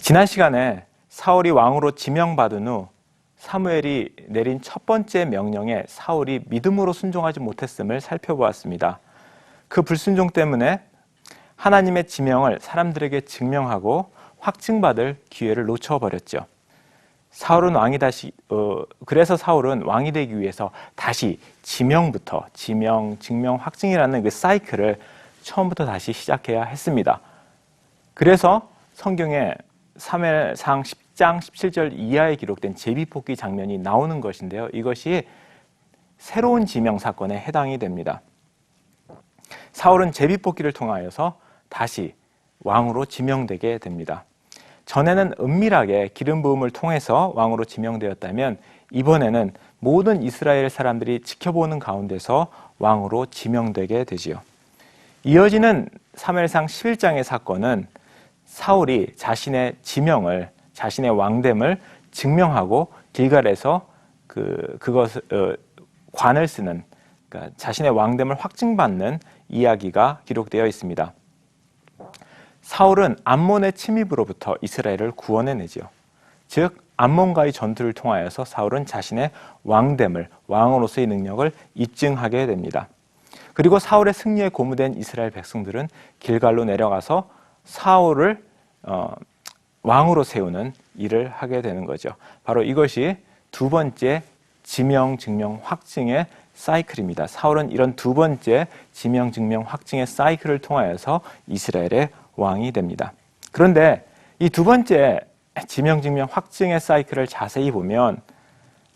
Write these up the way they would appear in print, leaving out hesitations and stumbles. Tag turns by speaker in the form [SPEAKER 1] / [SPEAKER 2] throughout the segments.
[SPEAKER 1] 지난 시간에 사울이 왕으로 지명받은 후 사무엘이 내린 첫 번째 명령에 사울이 믿음으로 순종하지 못했음을 살펴보았습니다. 그 불순종 때문에 하나님의 지명을 사람들에게 증명하고 확증받을 기회를 놓쳐버렸죠. 그래서 사울은 왕이 되기 위해서 다시 지명부터 지명, 증명, 확증이라는 그 사이클을 처음부터 다시 시작해야 했습니다. 그래서 성경에 사무엘상 10장 17절 이하에 기록된 제비뽑기 장면이 나오는 것인데요. 이것이 새로운 지명 사건에 해당이 됩니다. 사울은 제비뽑기를 통하여서 다시 왕으로 지명되게 됩니다. 전에는 은밀하게 기름 부음을 통해서 왕으로 지명되었다면 이번에는 모든 이스라엘 사람들이 지켜보는 가운데서 왕으로 지명되게 되지요. 이어지는 사무엘상 11장의 사건은 사울이 자신의 지명을, 자신의 왕됨을 증명하고 길갈에서 관을 쓰는, 그러니까 자신의 왕됨을 확증받는 이야기가 기록되어 있습니다. 사울은 암몬의 침입으로부터 이스라엘을 구원해내지요. 즉 암몬과의 전투를 통하여서 사울은 자신의 왕됨을, 왕으로서의 능력을 입증하게 됩니다. 그리고 사울의 승리에 고무된 이스라엘 백성들은 길갈로 내려가서 사울을 왕으로 세우는 일을 하게 되는 거죠. 바로 이것이 두 번째 지명, 증명, 확증의 사이클입니다. 사울은 이런 두 번째 지명, 증명, 확증의 사이클을 통하여서 이스라엘의 왕이 됩니다. 그런데 이 두 번째 지명, 증명, 확증의 사이클을 자세히 보면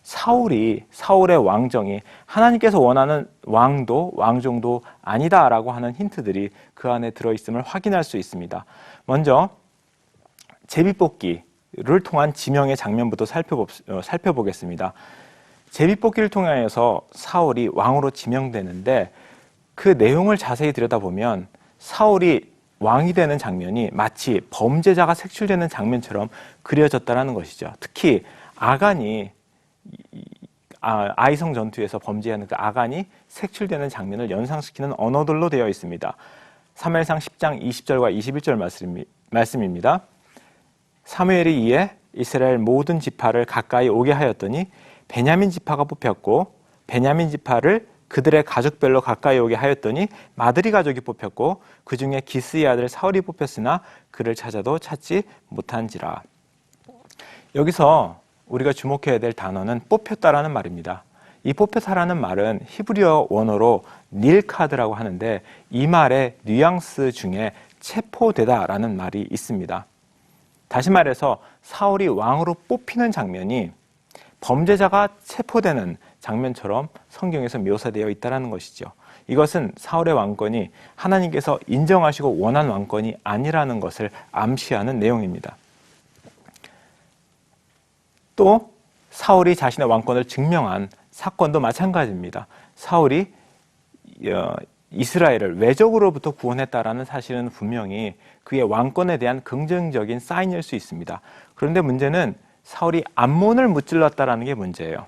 [SPEAKER 1] 사울의 왕정이 하나님께서 원하는 왕정도 아니다라고 하는 힌트들이 그 안에 들어있음을 확인할 수 있습니다. 먼저 제비뽑기를 통한 지명의 장면부터 살펴보겠습니다. 제비뽑기를 통하여서 사울이 왕으로 지명되는데 그 내용을 자세히 들여다보면 사울이 왕이 되는 장면이 마치 범죄자가 색출되는 장면처럼 그려졌다는 것이죠. 특히 아간이 아이성 전투에서 범죄하는 그 아간이 색출되는 장면을 연상시키는 언어들로 되어 있습니다. 사무엘상 10장 20절과 21절 말씀입니다. 사무엘이 이에 이스라엘 모든 지파를 가까이 오게 하였더니 베냐민 지파가 뽑혔고 베냐민 지파를 그들의 가족별로 가까이 오게 하였더니 마드리 가족이 뽑혔고 그 중에 기스의 아들 사울이 뽑혔으나 그를 찾아도 찾지 못한지라. 여기서 우리가 주목해야 될 단어는 뽑혔다라는 말입니다. 이 뽑혔다라는 말은 히브리어 원어로 닐카드라고 하는데 이 말의 뉘앙스 중에 체포되다라는 말이 있습니다. 다시 말해서 사울이 왕으로 뽑히는 장면이 범죄자가 체포되는 장면처럼 성경에서 묘사되어 있다는 것이죠. 이것은 사울의 왕권이 하나님께서 인정하시고 원한 왕권이 아니라는 것을 암시하는 내용입니다. 또 사울이 자신의 왕권을 증명한 사건도 마찬가지입니다. 사울이 이스라엘을 외적으로부터 구원했다라는 사실은 분명히 그의 왕권에 대한 긍정적인 사인일 수 있습니다. 그런데 문제는 사울이 암몬을 무찔렀다라는 게 문제예요.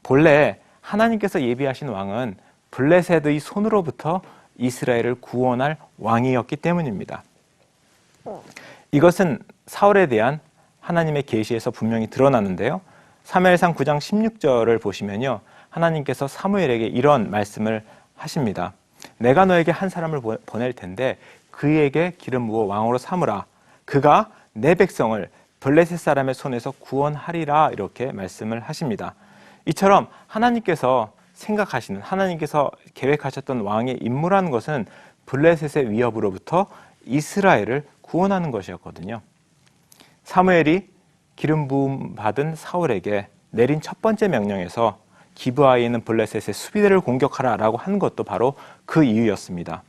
[SPEAKER 1] 본래 하나님께서 예비하신 왕은 블레셋의 손으로부터 이스라엘을 구원할 왕이었기 때문입니다. 이것은 사울에 대한 하나님의 계시에서 분명히 드러나는데요. 사무엘상 9장 16절을 보시면요. 하나님께서 사무엘에게 이런 말씀을 하십니다. 내가 너에게 한 사람을 보낼 텐데 그에게 기름 부어 왕으로 삼으라. 그가 내 백성을 블레셋 사람의 손에서 구원하리라. 이렇게 말씀을 하십니다. 이처럼 하나님께서 생각하시는, 하나님께서 계획하셨던 왕의 임무라는 것은 블레셋의 위협으로부터 이스라엘을 구원하는 것이었거든요. 사무엘이 기름 부음 받은 사울에게 내린 첫 번째 명령에서 기브아에 있는 블레셋의 수비대를 공격하라라고 한 것도 바로 그 이유였습니다.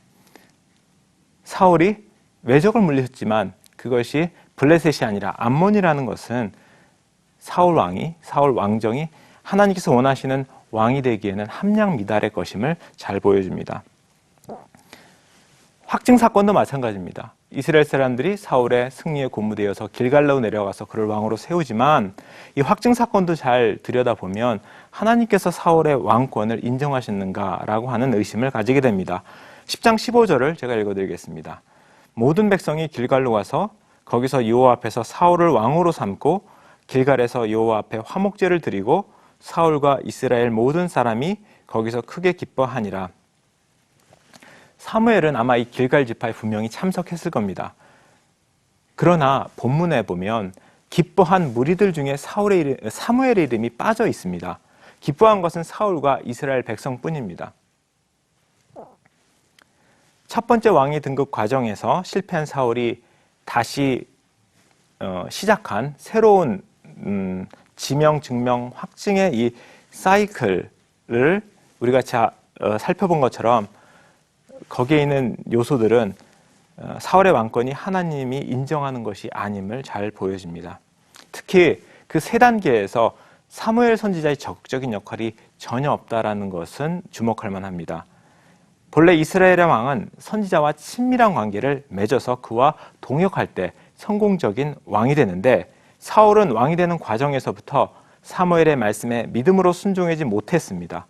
[SPEAKER 1] 사울이 외적을 물리쳤지만 그것이 블레셋이 아니라 암몬이라는 것은 사울 왕정이 하나님께서 원하시는 왕이 되기에는 함량 미달의 것임을 잘 보여줍니다. 확증 사건도 마찬가지입니다. 이스라엘 사람들이 사울의 승리에 고무되어서 길갈로 내려가서 그를 왕으로 세우지만 이 확증 사건도 잘 들여다보면 하나님께서 사울의 왕권을 인정하셨는가라고 하는 의심을 가지게 됩니다. 10장 15절을 제가 읽어드리겠습니다. 모든 백성이 길갈로 가서 거기서 여호와 앞에서 사울을 왕으로 삼고 길갈에서 여호와 앞에 화목제를 드리고 사울과 이스라엘 모든 사람이 거기서 크게 기뻐하니라. 사무엘은 아마 이 길갈 집회에 분명히 참석했을 겁니다. 그러나 본문에 보면 기뻐한 무리들 중에 사무엘의 이름이 빠져 있습니다. 기뻐한 것은 사울과 이스라엘 백성뿐입니다. 첫 번째 왕위 등극 과정에서 실패한 사울이 다시 시작한 새로운 지명, 증명, 확증의 이 사이클을 우리가 살펴본 것처럼 거기에 있는 요소들은 사울의 왕권이 하나님이 인정하는 것이 아님을 잘 보여줍니다. 특히 그 세 단계에서 사무엘 선지자의 적극적인 역할이 전혀 없다라는 것은 주목할 만합니다. 본래 이스라엘의 왕은 선지자와 친밀한 관계를 맺어서 그와 동역할 때 성공적인 왕이 되는데 사울은 왕이 되는 과정에서부터 사무엘의 말씀에 믿음으로 순종하지 못했습니다.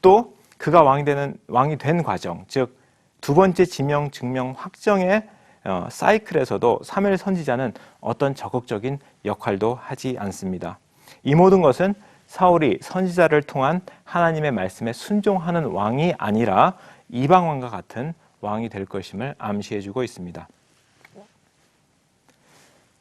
[SPEAKER 1] 또 그가 왕이 된 과정, 즉 두 번째 지명, 증명, 확정의 사이클에서도 사무엘 선지자는 어떤 적극적인 역할도 하지 않습니다. 이 모든 것은 사울이 선지자를 통한 하나님의 말씀에 순종하는 왕이 아니라 이방왕과 같은 왕이 될 것임을 암시해주고 있습니다.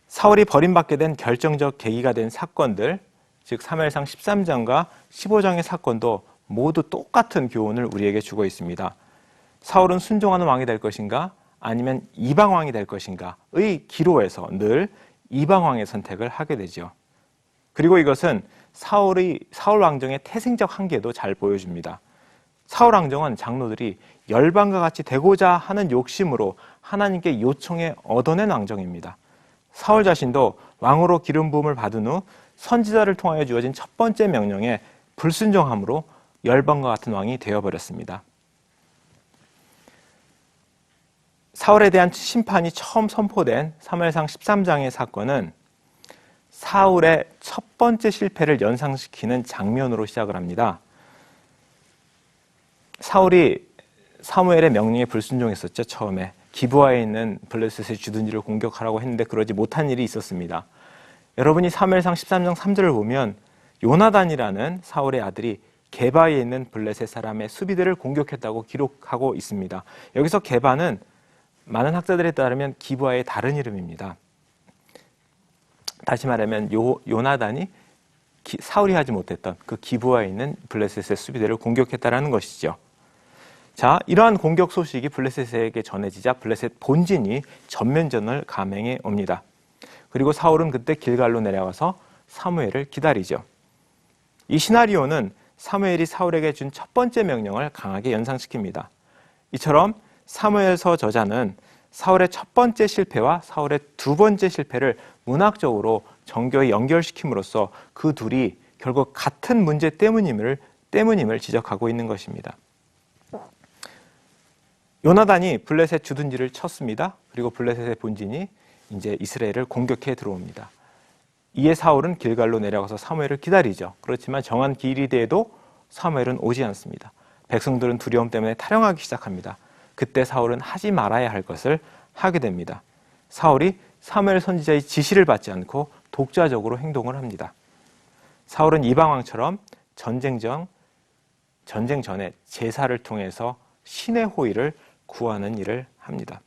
[SPEAKER 1] 사울이 버림받게 된 결정적 계기가 된 사건들, 즉 사무엘상 13장과 15장의 사건도 모두 똑같은 교훈을 우리에게 주고 있습니다. 사울은 순종하는 왕이 될 것인가 아니면 이방왕이 될 것인가의 기로에서 늘 이방왕의 선택을 하게 되죠. 그리고 이것은 사울 왕정의 태생적 한계도 잘 보여줍니다. 사울 왕정은 장로들이 열방과 같이 되고자 하는 욕심으로 하나님께 요청해 얻어낸 왕정입니다. 사울 자신도 왕으로 기름 부음을 받은 후 선지자를 통하여 주어진 첫 번째 명령에 불순종함으로 열방과 같은 왕이 되어버렸습니다. 사울에 대한 심판이 처음 선포된 사무엘상 13장의 사건은 사울의 첫 번째 실패를 연상시키는 장면으로 시작을 합니다. 사울이 사무엘의 명령에 불순종했었죠. 처음에 기브아에 있는 블레셋의 주둔지를 공격하라고 했는데 그러지 못한 일이 있었습니다. 여러분이 사무엘상 13장 3절을 보면 요나단이라는 사울의 아들이 게바에 있는 블레셋 사람의 수비대를 공격했다고 기록하고 있습니다. 여기서 게바는 많은 학자들에 따르면 기브아의 다른 이름입니다. 다시 말하면 요나단이 사울이 하지 못했던 그 기브아에 있는 블레셋의 수비대를 공격했다라는 것이죠. 자, 이러한 공격 소식이 블레셋에게 전해지자 블레셋 본진이 전면전을 감행해 옵니다. 그리고 사울은 그때 길갈로 내려가서 사무엘을 기다리죠. 이 시나리오는 사무엘이 사울에게 준 첫 번째 명령을 강하게 연상시킵니다. 이처럼 사무엘서 저자는 사울의 첫 번째 실패와 사울의 두 번째 실패를 문학적으로 정교히 연결시킴으로써 그 둘이 결국 같은 문제 때문임을 지적하고 있는 것입니다. 요나단이 블레셋 주둔지를 쳤습니다. 그리고 블레셋의 본진이 이제 이스라엘을 공격해 들어옵니다. 이에 사울은 길갈로 내려가서 사무엘을 기다리죠. 그렇지만 정한 기일이 돼도 사무엘은 오지 않습니다. 백성들은 두려움 때문에 탈영하기 시작합니다. 그때 사울은 하지 말아야 할 것을 하게 됩니다. 사울이 사무엘 선지자의 지시를 받지 않고 독자적으로 행동을 합니다. 사울은 이방왕처럼 전쟁 전에 제사를 통해서 신의 호의를 구하는 일을 합니다.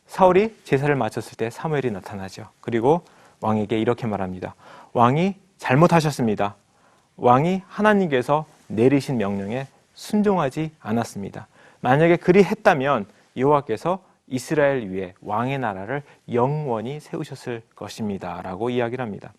[SPEAKER 1] 사울이 제사를 마쳤을 때 사무엘이 나타나죠. 그리고 왕에게 이렇게 말합니다. 왕이 잘못하셨습니다. 왕이 하나님께서 내리신 명령에 순종하지 않았습니다. 만약에 그리 했다면 여호와께서 이스라엘 위에 왕의 나라를 영원히 세우셨을 것입니다. 라고 이야기를 합니다.